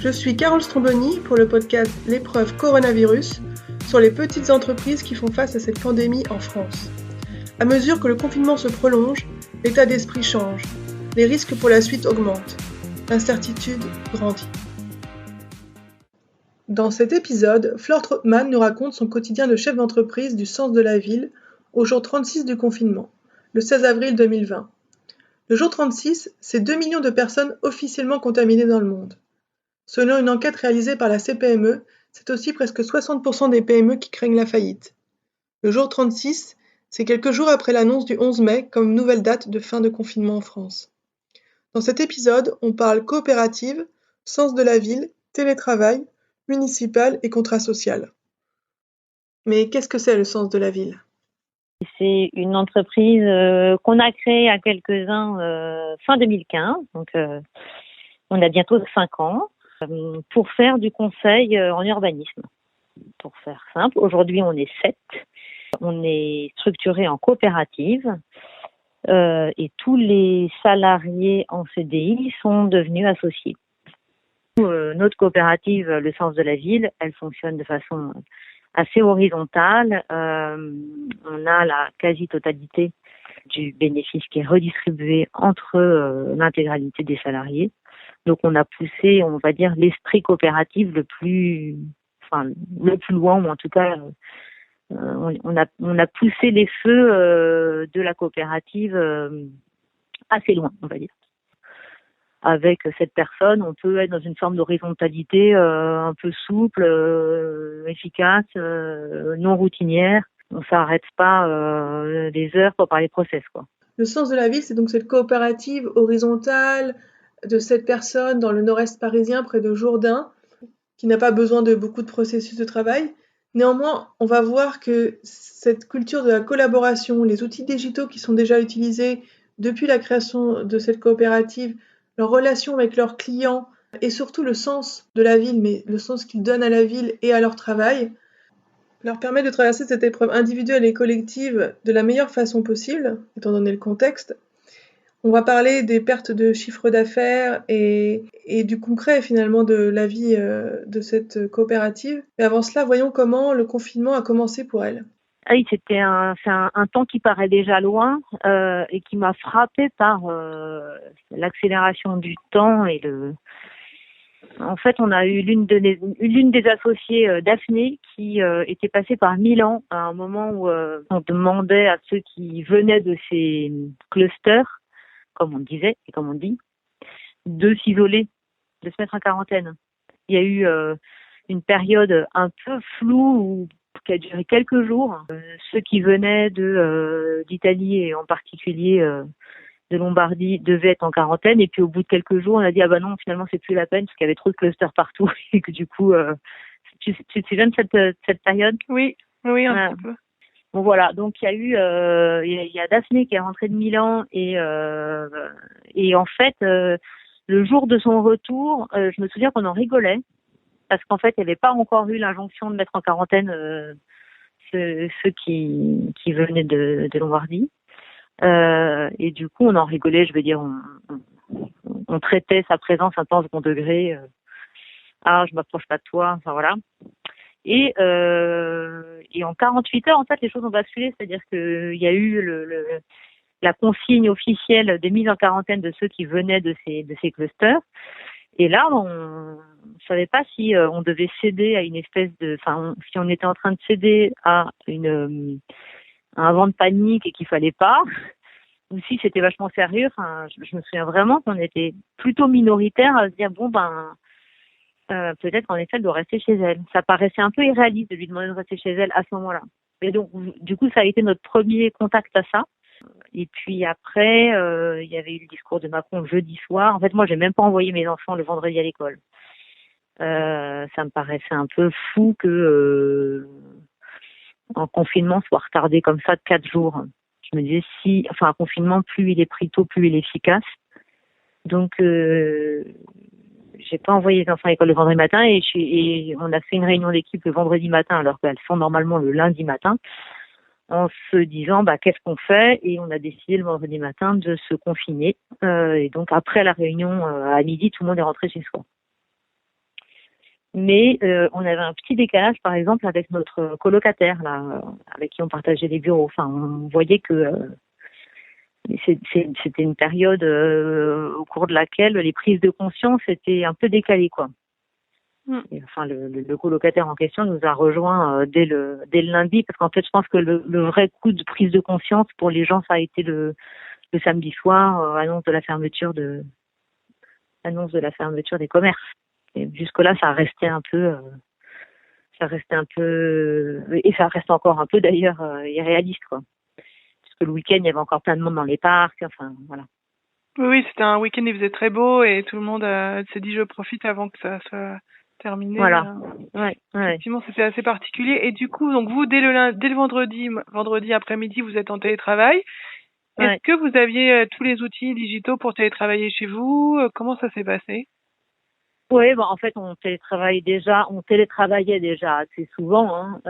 Je suis Carole Stromboni pour le podcast L'épreuve coronavirus sur les petites entreprises qui font face à cette pandémie en France. À mesure que le confinement se prolonge, l'état d'esprit change, les risques pour la suite augmentent, l'incertitude grandit. Dans cet épisode, Flore Trottmann nous raconte son quotidien de chef d'entreprise du Sens de la Ville au jour 36 du confinement, le 16 avril 2020. Le jour 36, c'est 2 millions de personnes officiellement contaminées dans le monde. Selon une enquête réalisée par la CPME, c'est aussi presque 60% des PME qui craignent la faillite. Le jour 36, c'est quelques jours après l'annonce du 11 mai comme nouvelle date de fin de confinement en France. Dans cet épisode, on parle coopérative, sens de la ville, télétravail, municipal et contrat social. Mais qu'est-ce que c'est le sens de la ville ? C'est une entreprise qu'on a créée à quelques-uns fin 2015, donc on a bientôt 5 ans, pour faire du conseil en urbanisme. Pour faire simple, aujourd'hui on est 7, on est structuré en coopérative et tous les salariés en CDI sont devenus associés. Notre coopérative, le Sens de la Ville, elle fonctionne de façon assez horizontale. On a la quasi-totalité du bénéfice qui est redistribué entre l'intégralité des salariés. Donc on a poussé, on va dire, l'esprit coopératif le plus loin, ou en tout cas on a poussé les feux de la coopérative assez loin, on va dire. Avec cette personne, on peut être dans une forme d'horizontalité un peu souple, efficace, non routinière. On ne s'arrête pas des heures pour parler process, quoi. Le Sens de la Ville, c'est donc cette coopérative horizontale de 7 personnes dans le nord-est parisien, près de Jourdain, qui n'a pas besoin de beaucoup de processus de travail. Néanmoins, on va voir que cette culture de la collaboration, les outils digitaux qui sont déjà utilisés depuis la création de cette coopérative, leur relation avec leurs clients et surtout le sens de la ville, mais le sens qu'ils donnent à la ville et à leur travail, leur permet de traverser cette épreuve individuelle et collective de la meilleure façon possible, étant donné le contexte. On va parler des pertes de chiffre d'affaires et du concret finalement de la vie de cette coopérative. Mais avant cela, voyons comment le confinement a commencé pour elle. Ah oui, c'est un temps qui paraît déjà loin et qui m'a frappée par l'accélération du temps et En fait, on a eu l'une des associées, Daphné, qui était passée par Milan à un moment où on demandait à ceux qui venaient de ces clusters, comme on disait et comme on dit, de s'isoler, de se mettre en quarantaine. Il y a eu une période un peu floue qui a duré quelques jours. Ceux qui venaient d'Italie et en particulier de Lombardie devaient être en quarantaine, et puis au bout de quelques jours on a dit non, finalement c'est plus la peine parce qu'il y avait trop de clusters partout et que du coup tu te souviens de cette période? Oui, un petit peu. Bon voilà, donc il y a eu il y a Daphné qui est rentrée de Milan et en fait le jour de son retour, je me souviens qu'on en rigolait parce qu'en fait il n'y avait pas encore eu l'injonction de mettre en quarantaine ceux qui venaient de Lombardie. Et du coup, on en rigolait, je veux dire, on traitait sa présence un peu en second degré. Je m'approche pas de toi, enfin voilà. Et en 48 heures, en fait, les choses ont basculé, c'est-à-dire qu'il y a eu la consigne officielle de mise en quarantaine de ceux qui venaient de ces clusters. Et là, on savait pas si on devait céder à une espèce si on était en train de céder à un vent de panique et qu'il fallait pas, ou si c'était vachement sérieux. Je me souviens vraiment qu'on était plutôt minoritaire à se dire peut-être en effet elle doit rester chez elle. Ça paraissait un peu irréaliste de lui demander de rester chez elle à ce moment-là. Et donc du coup ça a été notre premier contact à ça. Et puis après il y avait eu le discours de Macron le jeudi soir. En fait moi j'ai même pas envoyé mes enfants le vendredi à l'école. Ça me paraissait un peu fou que en confinement soit retardé comme ça de 4 jours. Je me disais un confinement, plus il est pris tôt, plus il est efficace. Donc, j'ai pas envoyé les enfants à l'école le vendredi matin et on a fait une réunion d'équipe le vendredi matin alors qu'elles sont normalement le lundi matin en se disant qu'est-ce qu'on fait, et on a décidé le vendredi matin de se confiner. Et donc après la réunion à midi, tout le monde est rentré chez soi. Mais on avait un petit décalage, par exemple, avec notre colocataire, là, avec qui on partageait les bureaux. Enfin, on voyait que c'était une période au cours de laquelle les prises de conscience étaient un peu décalées, quoi. Et, enfin, le colocataire en question nous a rejoint dès le lundi, parce qu'en fait, je pense que le vrai coup de prise de conscience pour les gens, ça a été le samedi soir, annonce de la fermeture des commerces. Et jusque-là, ça restait un peu, et ça reste encore un peu d'ailleurs irréaliste, quoi. Parce que le week-end, il y avait encore plein de monde dans les parcs, enfin, voilà. Oui, c'était un week-end, il faisait très beau et tout le monde s'est dit je profite avant que ça soit terminé. Voilà. Ouais. Effectivement, c'était assez particulier. Et du coup, donc vous, dès le vendredi après-midi, vous êtes en télétravail. Est-ce que vous aviez tous les outils digitaux pour télétravailler chez vous? Comment ça s'est passé? Oui, en fait, on télétravaillait déjà assez souvent, hein.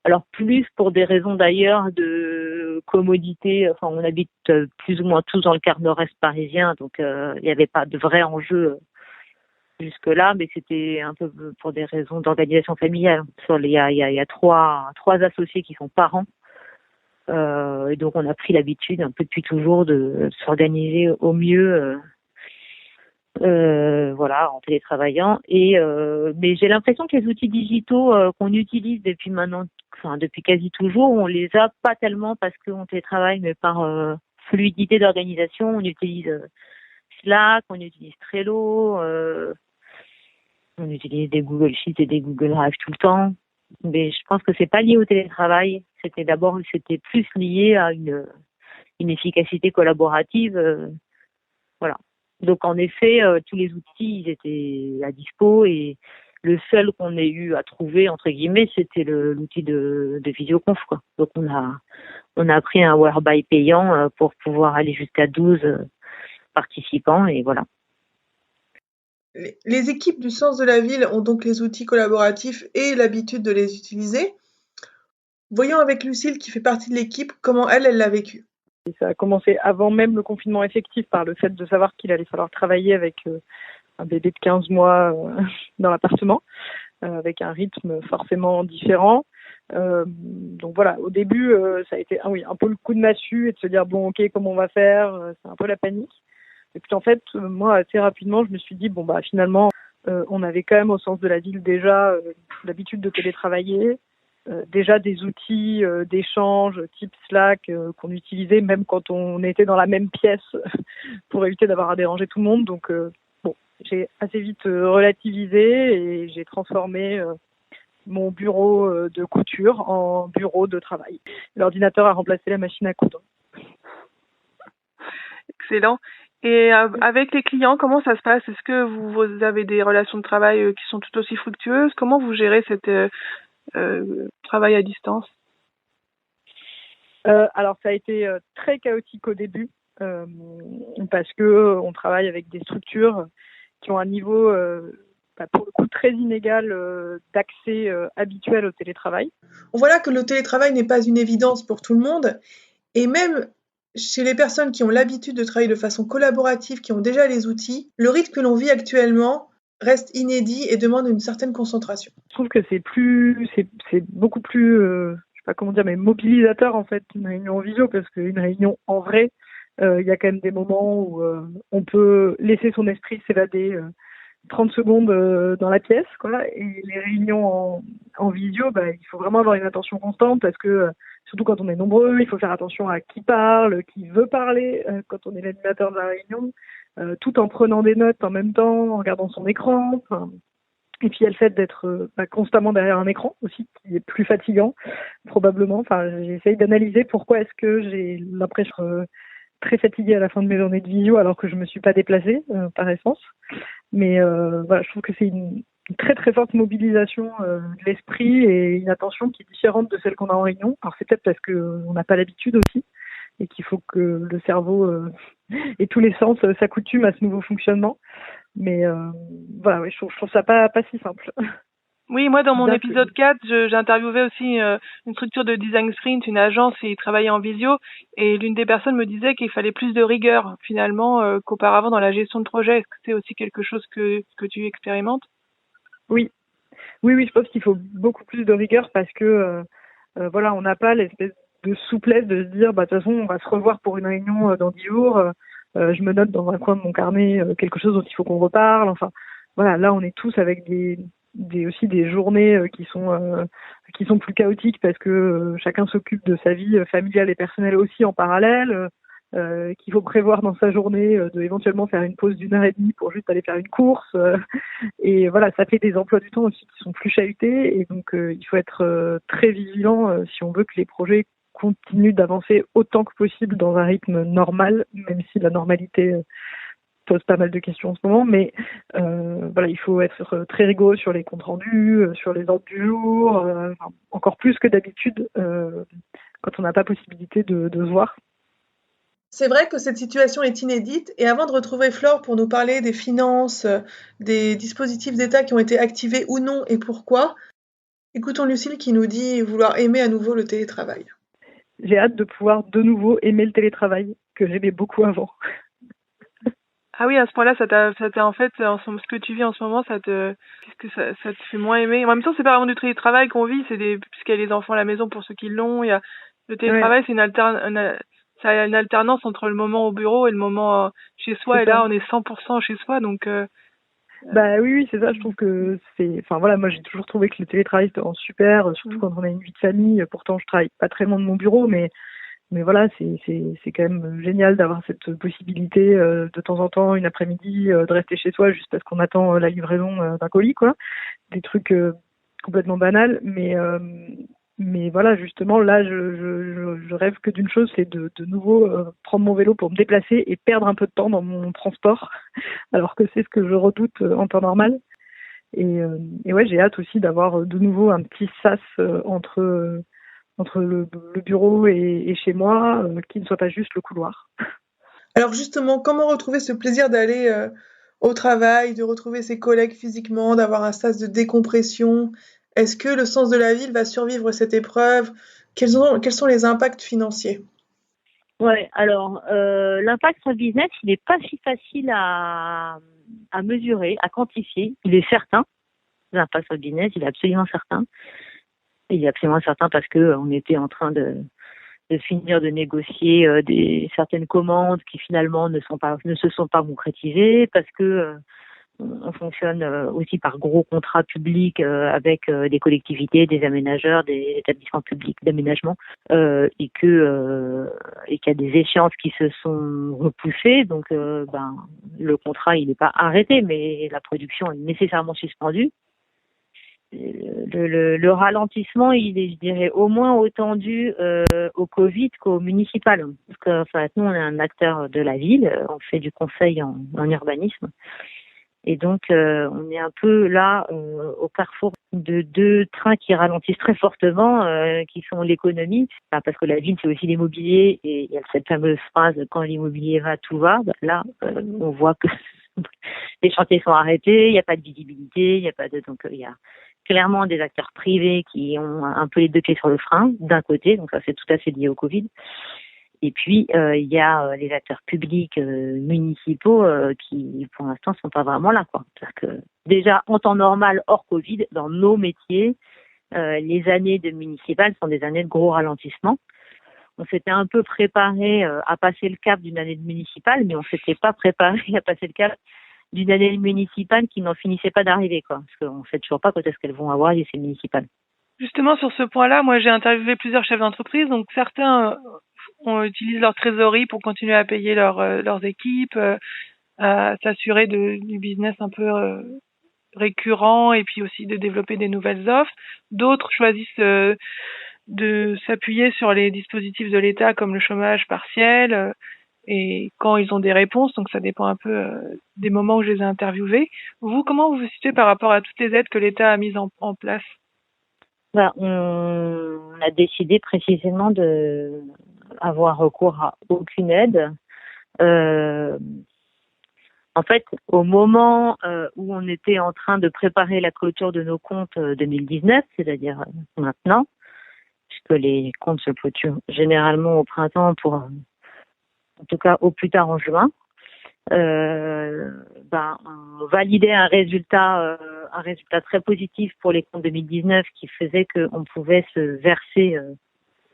Alors plus pour des raisons d'ailleurs de commodité. Enfin, on habite plus ou moins tous dans le quart nord-est parisien, donc il n'y avait pas de vrai enjeu jusque-là, mais c'était un peu pour des raisons d'organisation familiale. Il y a trois associés qui sont parents, et donc on a pris l'habitude un peu depuis toujours de s'organiser au mieux. Voilà, en télétravaillant. Mais j'ai l'impression que les outils digitaux qu'on utilise depuis quasi toujours, on les a pas tellement parce qu'on télétravaille, mais par fluidité d'organisation. On utilise Slack, on utilise Trello, on utilise des Google Sheets et des Google Drive tout le temps. Mais je pense que c'est pas lié au télétravail. C'était plus lié à une efficacité collaborative. Voilà. Donc en effet, tous les outils ils étaient à dispo et le seul qu'on ait eu à trouver entre guillemets, c'était l'outil de visioconf, quoi. Donc on a pris un Whereby payant pour pouvoir aller jusqu'à 12 participants et voilà. Les équipes du Sens de la Ville ont donc les outils collaboratifs et l'habitude de les utiliser. Voyons avec Lucille, qui fait partie de l'équipe, comment elle l'a vécu. Et ça a commencé avant même le confinement effectif par le fait de savoir qu'il allait falloir travailler avec un bébé de 15 mois dans l'appartement, avec un rythme forcément différent. Donc voilà, au début, ça a été un peu le coup de massue et de se dire bon, ok, comment on va faire, c'est un peu la panique. Et puis en fait, moi, assez rapidement, je me suis dit bon bah finalement, on avait quand même au Sens de la Ville déjà l'habitude de télétravailler. Déjà des outils d'échange type Slack qu'on utilisait même quand on était dans la même pièce pour éviter d'avoir à déranger tout le monde. Donc j'ai assez vite relativisé et j'ai transformé mon bureau de couture en bureau de travail. L'ordinateur a remplacé la machine à coudre. Excellent. Et avec les clients, comment ça se passe? Est-ce que vous avez des relations de travail qui sont tout aussi fructueuses? Comment vous gérez cette travail à distance? Alors ça a été très chaotique au début parce que on travaille avec des structures qui ont un niveau pour le coup très inégal d'accès habituel au télétravail. On voit là que le télétravail n'est pas une évidence pour tout le monde, et même chez les personnes qui ont l'habitude de travailler de façon collaborative, qui ont déjà les outils, le rythme que l'on vit actuellement reste inédit et demande une certaine concentration. Je trouve que c'est beaucoup plus, je sais pas comment dire, mais mobilisateur en fait une réunion en visio, parce qu'une réunion en vrai, il y a quand même des moments où on peut laisser son esprit s'évader 30 secondes dans la pièce, quoi. Et les réunions en visio, il faut vraiment avoir une attention constante parce que surtout quand on est nombreux, il faut faire attention à qui parle, qui veut parler quand on est l'animateur de la réunion, tout en prenant des notes en même temps, en regardant son écran. Et puis il y a le fait d'être constamment derrière un écran aussi, qui est plus fatigant probablement. Enfin, j'essaye d'analyser pourquoi est-ce que j'ai l'impression très fatiguée à la fin de mes journées de visio alors que je me suis pas déplacée par essence. Mais voilà, je trouve que c'est une très très forte mobilisation de l'esprit et une attention qui est différente de celle qu'on a en réunion. Alors c'est peut-être parce qu'on n'a pas l'habitude aussi et qu'il faut que le cerveau et tous les sens s'accoutument à ce nouveau fonctionnement. Mais voilà, je trouve ça pas si simple. Oui, moi, dans mon D'accord. épisode 4, j'ai interviewé aussi une structure de design sprint, une agence, et ils travaillaient en visio. Et l'une des personnes me disait qu'il fallait plus de rigueur, finalement, qu'auparavant dans la gestion de projet. Est-ce que c'est aussi quelque chose que tu expérimentes? Oui, oui, je pense qu'il faut beaucoup plus de rigueur parce que voilà, on n'a pas l'espèce de souplesse de se dire, bah, de toute façon, on va se revoir pour une réunion dans 10 jours. Je me note dans un coin de mon carnet quelque chose dont il faut qu'on reparle. Enfin, voilà, là, on est tous avec aussi des journées qui sont plus chaotiques parce que chacun s'occupe de sa vie familiale et personnelle aussi en parallèle. Qu'il faut prévoir dans sa journée de éventuellement faire une pause d'1 heure et demie pour juste aller faire une course. Et voilà, ça fait des emplois du temps aussi qui sont plus chahutés. Et donc, il faut être très vigilant si on veut que les projets continuent d'avancer autant que possible dans un rythme normal, même si la normalité pose pas mal de questions en ce moment. Mais voilà, il faut être très rigoureux sur les comptes rendus, sur les ordres du jour, enfin, encore plus que d'habitude quand on n'a pas possibilité de se voir. C'est vrai que cette situation est inédite et avant de retrouver Flore pour nous parler des finances, des dispositifs d'État qui ont été activés ou non et pourquoi, écoutons Lucille qui nous dit vouloir aimer à nouveau le télétravail. J'ai hâte de pouvoir de nouveau aimer le télétravail que j'aimais beaucoup avant. Ah oui, à ce point-là, ça t'a en fait, ce que tu vis en ce moment, qu'est-ce que ça te fait moins aimer? En même temps, c'est pas vraiment du télétravail qu'on vit, puisqu'il y a les enfants à la maison pour ceux qui l'ont, le télétravail, Ouais, c'est une alternance entre le moment au bureau et le moment chez soi, c'est et là, ça. on est 100% chez soi, donc, Bah oui, c'est ça. Je trouve que enfin voilà, moi j'ai toujours trouvé que le télétravail c'était vraiment super, surtout mm. quand on a une vie de famille. Pourtant, je travaille pas très loin de mon bureau, mais voilà, c'est quand même génial d'avoir cette possibilité de temps en temps, une après-midi, de rester chez soi juste parce qu'on attend la livraison d'un colis, quoi. Des trucs complètement banals, mais voilà, justement, là, je rêve que d'une chose, c'est de nouveau prendre mon vélo pour me déplacer et perdre un peu de temps dans mon transport, alors que c'est ce que je redoute en temps normal. Et ouais, j'ai hâte aussi d'avoir de nouveau un petit sas entre le bureau et chez moi, qui ne soit pas juste le couloir. Alors justement, comment retrouver ce plaisir d'aller au travail, de retrouver ses collègues physiquement, d'avoir un sas de décompression? Est-ce que le sens de la ville va survivre cette épreuve? Quels sont les impacts financiers? Ouais, alors l'impact sur le business, il n'est pas si facile à mesurer, à quantifier. Il est certain. L'impact sur le business, il est absolument certain. Il est absolument certain parce que on était en train de finir de négocier certaines commandes qui finalement ne se sont pas concrétisées parce que on fonctionne aussi par gros contrats publics avec des collectivités, des aménageurs, des établissements publics d'aménagement et qu'il y a des échéances qui se sont repoussées. Donc, le contrat il n'est pas arrêté, mais la production est nécessairement suspendue. Le ralentissement, il est, je dirais, au moins autant dû au Covid qu'au municipal. Parce que, enfin, nous, on est un acteur de la ville, on fait du conseil en urbanisme. Et donc, on est un peu là au carrefour de deux trains qui ralentissent très fortement, qui sont l'économie, parce que la ville, c'est aussi l'immobilier, et il y a cette fameuse phrase « quand l'immobilier va, tout va ». Là, on voit que les chantiers sont arrêtés, il n'y a pas de visibilité, donc il y a clairement des acteurs privés qui ont un peu les deux pieds sur le frein, d'un côté, donc ça c'est tout à fait lié au Covid. Et puis, il y a les acteurs publics municipaux qui, pour l'instant, sont pas vraiment là, quoi. C'est-à-dire que déjà, en temps normal, hors Covid, dans nos métiers, les années de municipal sont des années de gros ralentissement. On s'était un peu préparé à passer le cap d'une année de municipal, mais on s'était pas préparé à passer le cap d'une année municipale qui n'en finissait pas d'arriver, quoi. Parce qu'on ne sait toujours pas quand est-ce qu'elles vont avoir ces municipales. Justement, sur ce point-là, moi, j'ai interviewé plusieurs chefs d'entreprise, donc certains utilisent leur trésorerie pour continuer à payer leurs équipes, à s'assurer du business un peu récurrent et puis aussi de développer des nouvelles offres. D'autres choisissent de s'appuyer sur les dispositifs de l'État comme le chômage partiel et quand ils ont des réponses, donc ça dépend un peu des moments où je les ai interviewés. Vous, comment vous vous situez par rapport à toutes les aides que l'État a mises en place? On a décidé précisément de avoir recours à aucune aide. En fait, au moment où on était en train de préparer la clôture de nos comptes 2019, c'est-à-dire maintenant, puisque les comptes se clôturent généralement au printemps en tout cas au plus tard en juin, on validait un résultat très positif pour les comptes 2019 qui faisait qu'on pouvait se verser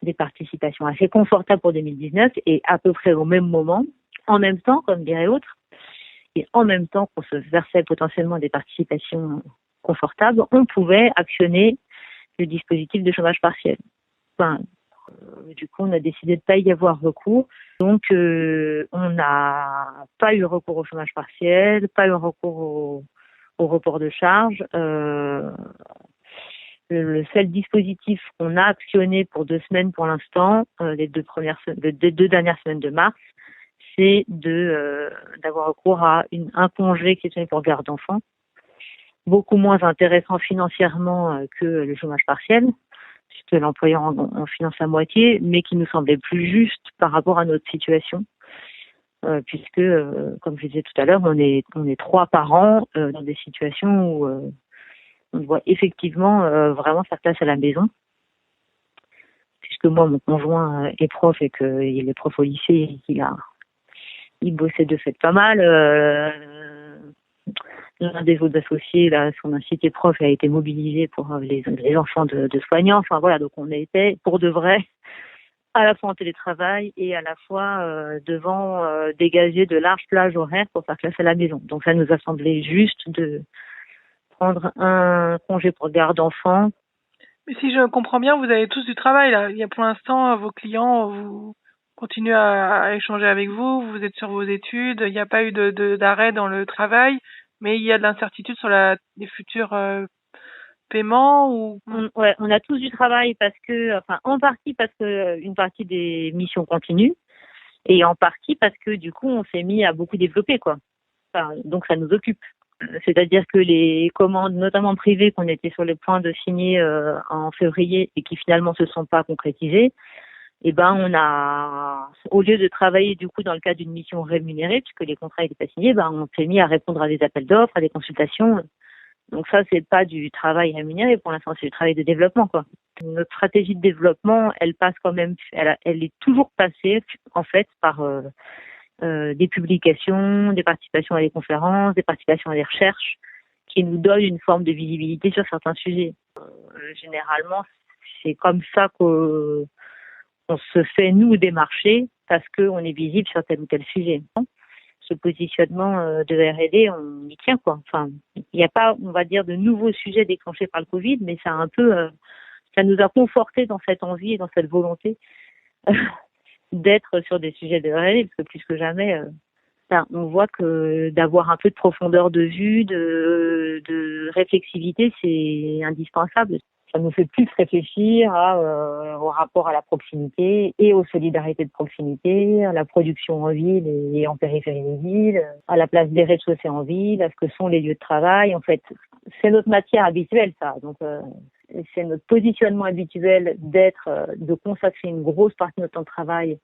des participations assez confortables pour 2019 et à peu près au même moment, en même temps, comme dirait l'autre, et en même temps qu'on se versait potentiellement des participations confortables, on pouvait actionner le dispositif de chômage partiel. Du coup, on a décidé de ne pas y avoir recours. Donc, on n'a pas eu recours au chômage partiel, pas eu recours au report de charges. Le seul dispositif qu'on a actionné pour 2 semaines pour l'instant, les 2 dernières semaines de mars, c'est d'avoir recours à un congé exceptionnel pour garde d'enfants, beaucoup moins intéressant financièrement que le chômage partiel, puisque l'employeur en finance la moitié, mais qui nous semblait plus juste par rapport à notre situation, puisque, comme je disais tout à l'heure, on est 3 parents dans des situations où on doit effectivement vraiment faire place à la maison. Puisque moi, mon conjoint est prof et qu'il est prof au lycée et il bossait de fait pas mal. L'un des autres associés, là, son incité prof a été mobilisé pour les enfants de soignants. Enfin voilà, donc on était pour de vrai à la fois en télétravail et à la fois devant dégager de larges plages horaires pour faire classe à la maison. Donc ça nous a semblé juste de prendre un congé pour garde d'enfants. Mais si je comprends bien, vous avez tous du travail là. Il y a pour l'instant vos clients, vous continuez à échanger avec vous, vous êtes sur vos études, il n'y a pas eu d'arrêt dans le travail, mais il y a de l'incertitude sur les futurs paiements ou... On a tous du travail en partie parce que une partie des missions continuent et en partie parce que du coup on s'est mis à beaucoup développer quoi. Donc ça nous occupe. C'est-à-dire que les commandes, notamment privées, qu'on était sur le point de signer en février et qui finalement se sont pas concrétisées, on a, au lieu de travailler du coup dans le cadre d'une mission rémunérée, puisque les contrats n'étaient pas signés, on s'est mis à répondre à des appels d'offres, à des consultations. Donc ça, c'est pas du travail rémunéré pour l'instant, c'est du travail de développement, quoi. Notre stratégie de développement, elle passe quand même, elle est toujours passée en fait par des publications, des participations à des conférences, des participations à des recherches qui nous donnent une forme de visibilité sur certains sujets. Généralement, c'est comme ça qu'on se fait, nous, démarcher parce qu'on est visible sur tel ou tel sujet. Ce positionnement de R&D, on y tient, quoi. Enfin, il n'y a pas, on va dire, de nouveaux sujets déclenchés par le Covid, mais ça a un peu, ça nous a confortés dans cette envie et dans cette volonté d'être sur des sujets de R&D, parce que plus que jamais, on voit que d'avoir un peu de profondeur de vue, de réflexivité, c'est indispensable. Ça nous fait plus réfléchir au rapport à la proximité et aux solidarités de proximité, à la production en ville et en périphérie des villes, à la place des rez-de-chaussée en ville, à ce que sont les lieux de travail. En fait, c'est notre matière habituelle, ça. Donc, c'est notre positionnement habituel de consacrer une grosse partie de notre temps de travail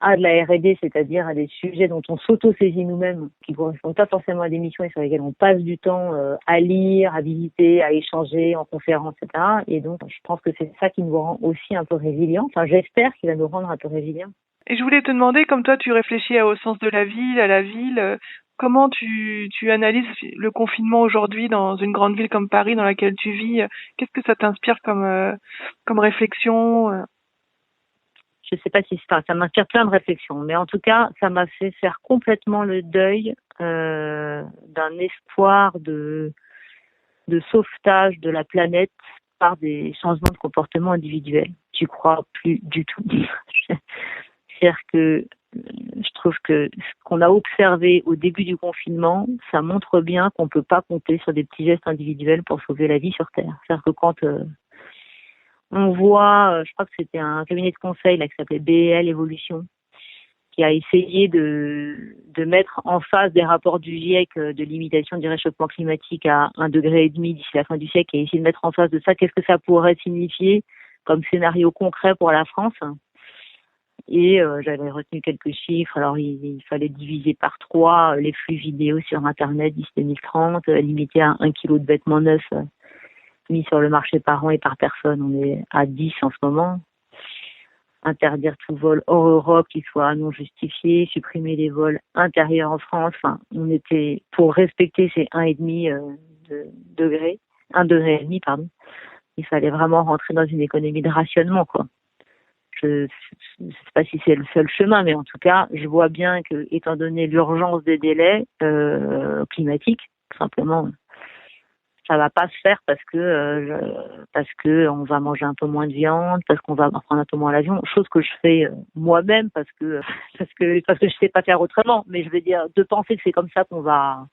à de la R&D, c'est-à-dire à des sujets dont on s'auto-saisit nous-mêmes, qui ne correspondent pas forcément à des missions et sur lesquelles on passe du temps à lire, à visiter, à échanger en conférence, etc. Et donc, je pense que c'est ça qui nous rend aussi un peu résilients. Enfin, j'espère qu'il va nous rendre un peu résilients. Et je voulais te demander, comme toi, tu réfléchis au sens de la ville, à la ville, comment tu analyses le confinement aujourd'hui dans une grande ville comme Paris dans laquelle tu vis? Qu'est-ce que ça t'inspire comme réflexion? Je sais pas si ça m'inspire plein de réflexions, mais en tout cas, ça m'a fait faire complètement le deuil d'un espoir de sauvetage de la planète par des changements de comportement individuels. J'y crois plus du tout. C'est-à-dire que je trouve que ce qu'on a observé au début du confinement, ça montre bien qu'on peut pas compter sur des petits gestes individuels pour sauver la vie sur Terre. C'est-à-dire que quand on voit, je crois que c'était un cabinet de conseil là qui s'appelait BEL Evolution, qui a essayé de mettre en face des rapports du GIEC de limitation du réchauffement climatique à 1,5 degré d'ici la fin du siècle, et essayer de mettre en face de ça qu'est-ce que ça pourrait signifier comme scénario concret pour la France. Et j'avais retenu quelques chiffres. Alors, il fallait diviser par 3 les flux vidéo sur Internet d'ici 2030, limiter à 1 kilo de vêtements neufs mis sur le marché par an et par personne. On est à 10 en ce moment. Interdire tout vol hors Europe qui soit non justifié, supprimer les vols intérieurs en France. Enfin, on était pour respecter ces 1,5 degrés, 1,5 degré, pardon. Il fallait vraiment rentrer dans une économie de rationnement, quoi. Je ne sais pas si c'est le seul chemin, mais en tout cas, je vois bien que, étant donné l'urgence des délais climatiques, tout simplement, ça va pas se faire parce que on va manger un peu moins de viande, parce qu'on va prendre un peu moins l'avion, chose que je fais moi-même parce que je sais pas faire autrement. Mais je veux dire, de penser que c'est comme ça qu'on va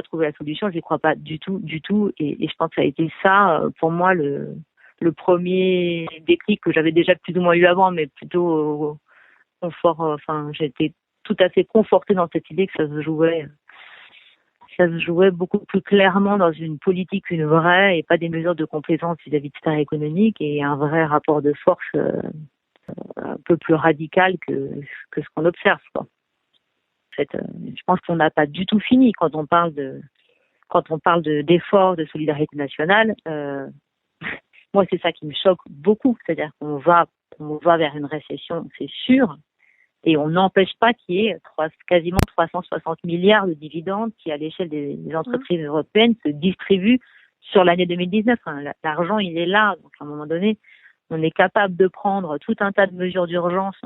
trouver la solution, je n'y crois pas du tout. Et je pense que ça a été ça pour moi le premier déclic que j'avais déjà plus ou moins eu avant, mais plutôt confort. Enfin, j'étais tout à fait confortée dans cette idée que ça se jouait beaucoup plus clairement dans une politique, une vraie, et pas des mesures de complaisance vis-à-vis de sphère économique, et un vrai rapport de force un peu plus radical que ce qu'on observe, quoi. En fait, je pense qu'on n'a pas du tout fini quand on parle d'efforts de solidarité nationale. Moi, c'est ça qui me choque beaucoup, c'est-à-dire qu'on va vers une récession, c'est sûr. Et on n'empêche pas qu'il y ait quasiment 360 milliards de dividendes qui, à l'échelle des entreprises européennes, se distribuent sur l'année 2019. L'argent, il est là. Donc, à un moment donné, on est capable de prendre tout un tas de mesures d'urgence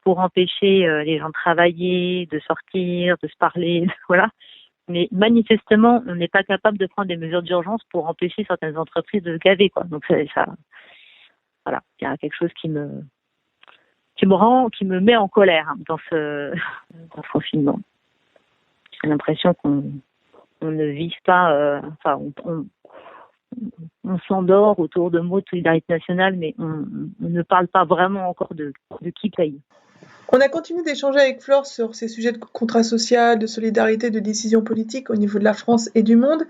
pour empêcher les gens de travailler, de sortir, de se parler, voilà. Mais manifestement, on n'est pas capable de prendre des mesures d'urgence pour empêcher certaines entreprises de se gaver, quoi. Donc, ça, voilà, il y a quelque chose qui me met en colère dans ce confinement. J'ai l'impression qu'on ne vise pas, on s'endort autour de mots de solidarité nationale, mais on ne parle pas vraiment encore de qui paye. On a continué d'échanger avec Flore sur ces sujets de contrat social, de solidarité, de décision politique au niveau de la France et du monde.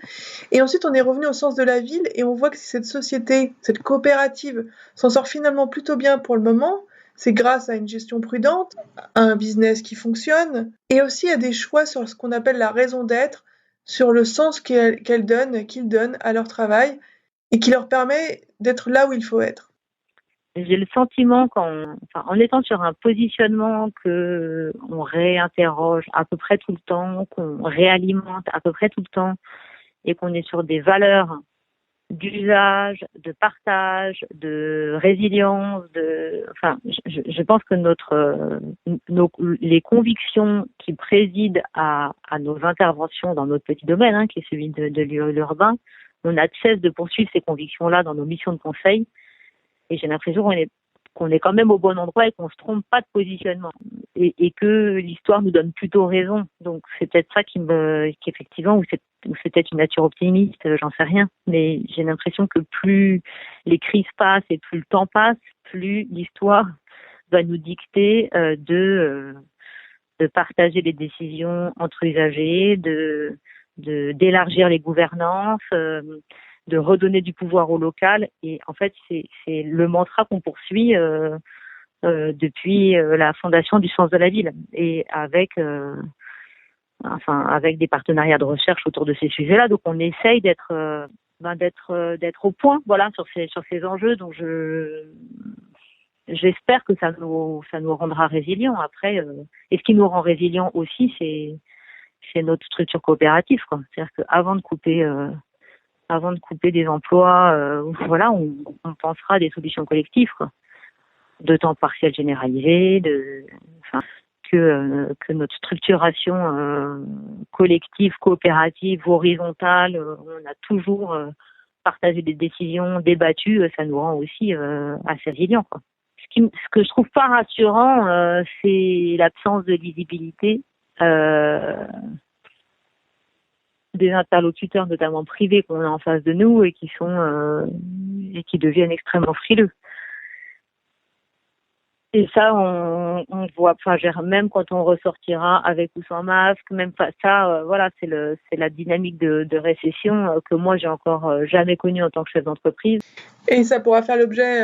Et ensuite, on est revenu au sens de la ville et on voit que cette société, cette coopérative s'en sort finalement plutôt bien pour le moment. C'est grâce à une gestion prudente, à un business qui fonctionne et aussi à des choix sur ce qu'on appelle la raison d'être, sur le sens qu'ils donnent à leur travail et qui leur permet d'être là où il faut être. J'ai le sentiment en étant sur un positionnement que on réinterroge à peu près tout le temps, qu'on réalimente à peu près tout le temps, et qu'on est sur des valeurs d'usage, de partage, de résilience, je pense que les convictions qui président à nos interventions dans notre petit domaine, qui est celui de l'urbain, on n'a de cesse de poursuivre ces convictions-là dans nos missions de conseil. Et j'ai l'impression qu'on est quand même au bon endroit et qu'on se trompe pas de positionnement. Et que l'histoire nous donne plutôt raison. Donc c'est peut-être ça qu'effectivement, ou c'est peut-être une nature optimiste, j'en sais rien. Mais j'ai l'impression que plus les crises passent et plus le temps passe, plus l'histoire va nous dicter de partager les décisions entre usagers, d'élargir les gouvernances, de redonner du pouvoir au local. Et en fait, c'est le mantra qu'on poursuit depuis la fondation du Sens de la Ville, et avec des partenariats de recherche autour de ces sujets-là. Donc on essaye d'être au point, voilà, sur ces enjeux. Donc j'espère que ça nous rendra résilients. Après, et ce qui nous rend résilients aussi, c'est notre structure coopérative, quoi. C'est-à-dire qu'avant de couper des emplois, on pensera à des solutions collectives, quoi. De temps partiel généralisé, que notre structuration collective, coopérative, horizontale, on a toujours partagé des décisions, débattues, ça nous rend aussi assez résilients, quoi. Ce que je trouve pas rassurant, c'est l'absence de lisibilité des interlocuteurs, notamment privés, qu'on a en face de nous et qui deviennent extrêmement frileux. Et ça, on voit, même quand on ressortira avec ou sans masque, même pas ça, c'est la dynamique de récession que moi j'ai encore jamais connue en tant que chef d'entreprise. Et ça pourra faire l'objet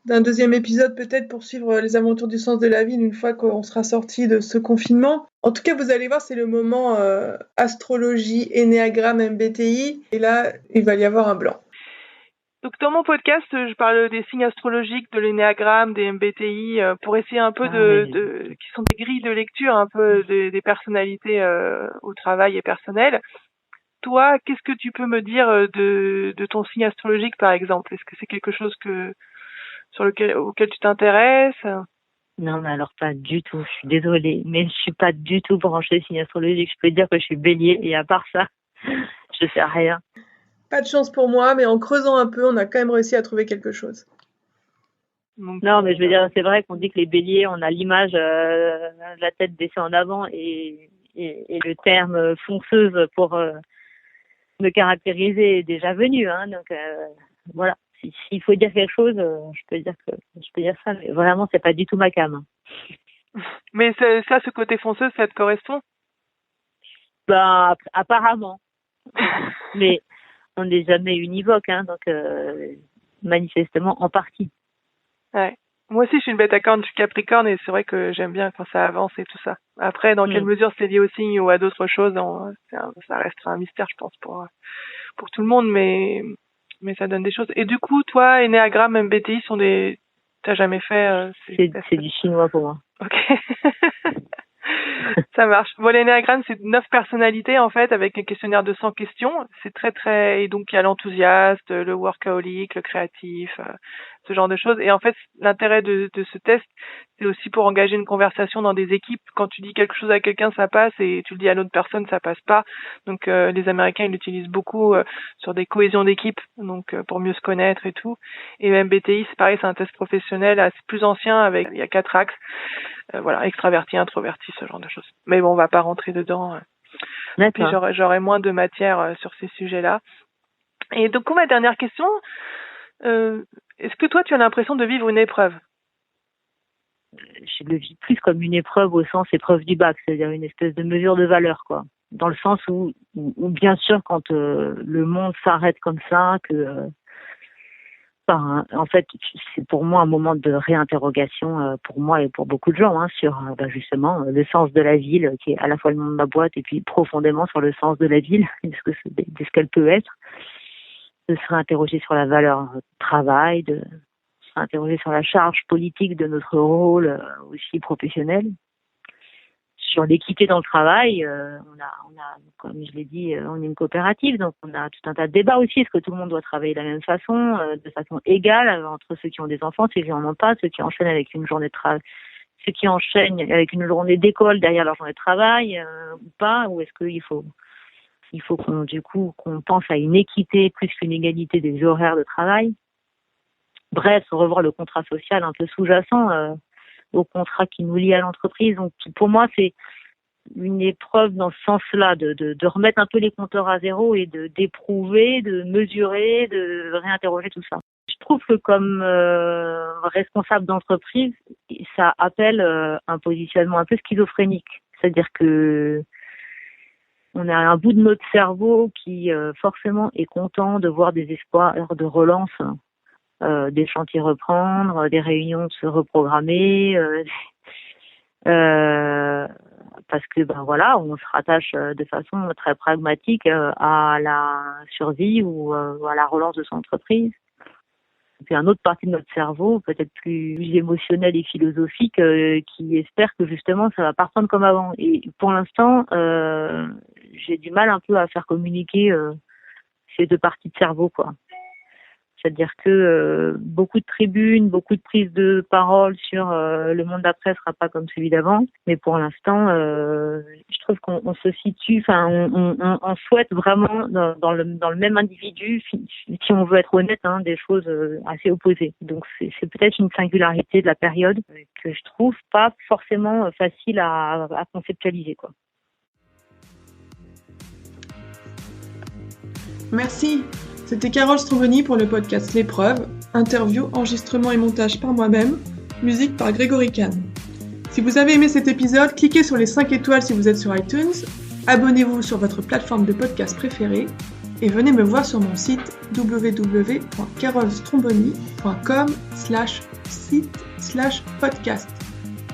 d'un deuxième épisode peut-être pour suivre les aventures du sens de la vie une fois qu'on sera sorti de ce confinement. En tout cas, vous allez voir, c'est le moment astrologie, énéagramme, MBTI. Et là, il va y avoir un blanc. Donc dans mon podcast, je parle des signes astrologiques, de l'énéagramme, des MBTI, pour essayer un peu qui sont des grilles de lecture, un peu des personnalités au travail et personnel. Toi, qu'est-ce que tu peux me dire de ton signe astrologique, par exemple? Est-ce que c'est quelque chose auquel tu t'intéresses? Non, mais alors pas du tout. Je suis désolée, mais je suis pas du tout branchée signe astrologique. Je peux te dire que je suis Bélier et à part ça, je sais rien. Pas de chance pour moi, mais en creusant un peu, on a quand même réussi à trouver quelque chose. Non, mais je veux dire, c'est vrai qu'on dit que les Béliers, on a l'image, la tête baissée en avant et le terme fonceuse pour me caractériser est déjà venu, hein. Donc voilà. S'il faut dire quelque chose, je peux dire ça, mais vraiment, c'est pas du tout ma came. Mais ça, ce côté fonceuse, ça te correspond? Bah, apparemment. Mais on n'est jamais univoque, hein, donc manifestement en partie. Ouais. Moi aussi, je suis une bête à cornes, je suis Capricorne, et c'est vrai que j'aime bien quand ça avance et tout ça. Après, dans quelle mesure c'est lié au signe ou à d'autres choses, ça restera un mystère, je pense, pour tout le monde, mais ça donne des choses. Et du coup, toi, énéagramme, MBTI t'as jamais fait c'est du chinois pour moi. Ok. Ça marche. Bon, l'énéagramme, c'est 9 personnalités, en fait, avec un questionnaire de 100 questions. C'est très, et donc, il y a l'enthousiaste, le workaholic, le créatif, ce genre de choses. Et en fait, l'intérêt de ce test, c'est aussi pour engager une conversation dans des équipes. Quand tu dis quelque chose à quelqu'un, ça passe, et tu le dis à l'autre personne, ça passe pas. Donc, les Américains, ils l'utilisent beaucoup sur des cohésions d'équipe, donc pour mieux se connaître et tout. Et le MBTI, c'est pareil, c'est un test professionnel assez plus ancien, il y a 4 axes. Voilà, extraverti, introverti, ce genre de choses. Mais bon, on va pas rentrer dedans. Puis j'aurai moins de matière sur ces sujets-là. Et donc, ma dernière question, est-ce que toi, tu as l'impression de vivre une épreuve? Je le vis plus comme une épreuve au sens épreuve du bac, c'est-à-dire une espèce de mesure de valeur, quoi. Dans le sens où bien sûr, quand le monde s'arrête comme ça, en fait, c'est pour moi un moment de réinterrogation pour moi et pour beaucoup de gens sur justement le sens de la ville, qui est à la fois le nom de ma boîte et puis profondément sur le sens de la ville, de ce qu'elle peut être, de se réinterroger sur la valeur travail, de se réinterroger sur la charge politique de notre rôle aussi professionnel, sur l'équité dans le travail. On a, comme je l'ai dit, on est une coopérative, donc on a tout un tas de débats aussi. Est-ce que tout le monde doit travailler de la même façon, de façon égale, entre ceux qui ont des enfants, ceux qui n'en ont pas, ceux qui enchaînent avec une journée de travail, ceux qui enchaînent avec une journée d'école derrière leur journée de travail, ou pas, ou est-ce qu'il faut qu'on pense à une équité plus qu'une égalité des horaires de travail. Bref, revoir le contrat social un peu sous-jacent au contrat qui nous lie à l'entreprise. Donc pour moi, c'est une épreuve dans ce sens-là, de remettre un peu les compteurs à zéro et d'éprouver, de mesurer, de réinterroger tout ça. Je trouve que comme responsable d'entreprise, ça appelle un positionnement un peu schizophrénique. C'est-à-dire que on a un bout de notre cerveau qui forcément est content de voir des espoirs de relance, des chantiers reprendre, des réunions se reprogrammer, parce que on se rattache de façon très pragmatique à la survie ou à la relance de son entreprise. Et puis une autre partie de notre cerveau, peut-être plus émotionnelle et philosophique, qui espère que justement ça va pas reprendre comme avant. Et pour l'instant, j'ai du mal un peu à faire communiquer ces deux parties de cerveau, quoi. C'est-à-dire que beaucoup de tribunes, beaucoup de prises de parole sur le monde d'après sera pas comme celui d'avant. Mais pour l'instant, je trouve qu'on se situe, on souhaite vraiment dans le même individu, si on veut être honnête, des choses assez opposées. Donc c'est peut-être une singularité de la période que je trouve pas forcément facile à conceptualiser, quoi. Merci. C'était Carole Stromboni pour le podcast L'épreuve, interview, enregistrement et montage par moi-même, musique par Grégory Kahn. Si vous avez aimé cet épisode, cliquez sur les 5 étoiles si vous êtes sur iTunes, abonnez-vous sur votre plateforme de podcast préférée et venez me voir sur mon site www.carolestromboni.com/ site/podcast.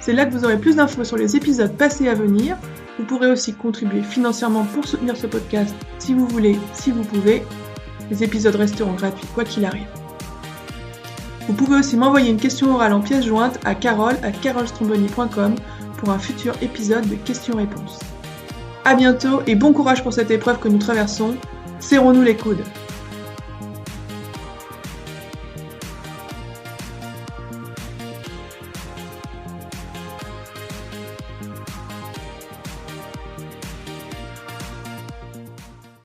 C'est là que vous aurez plus d'infos sur les épisodes passés à venir. Vous pourrez aussi contribuer financièrement pour soutenir ce podcast si vous voulez, si vous pouvez. Les épisodes resteront gratuits quoi qu'il arrive. Vous pouvez aussi m'envoyer une question orale en pièce jointe à carole@carolstromboni.com pour un futur épisode de questions-réponses. À bientôt et bon courage pour cette épreuve que nous traversons. Serrons-nous les coudes.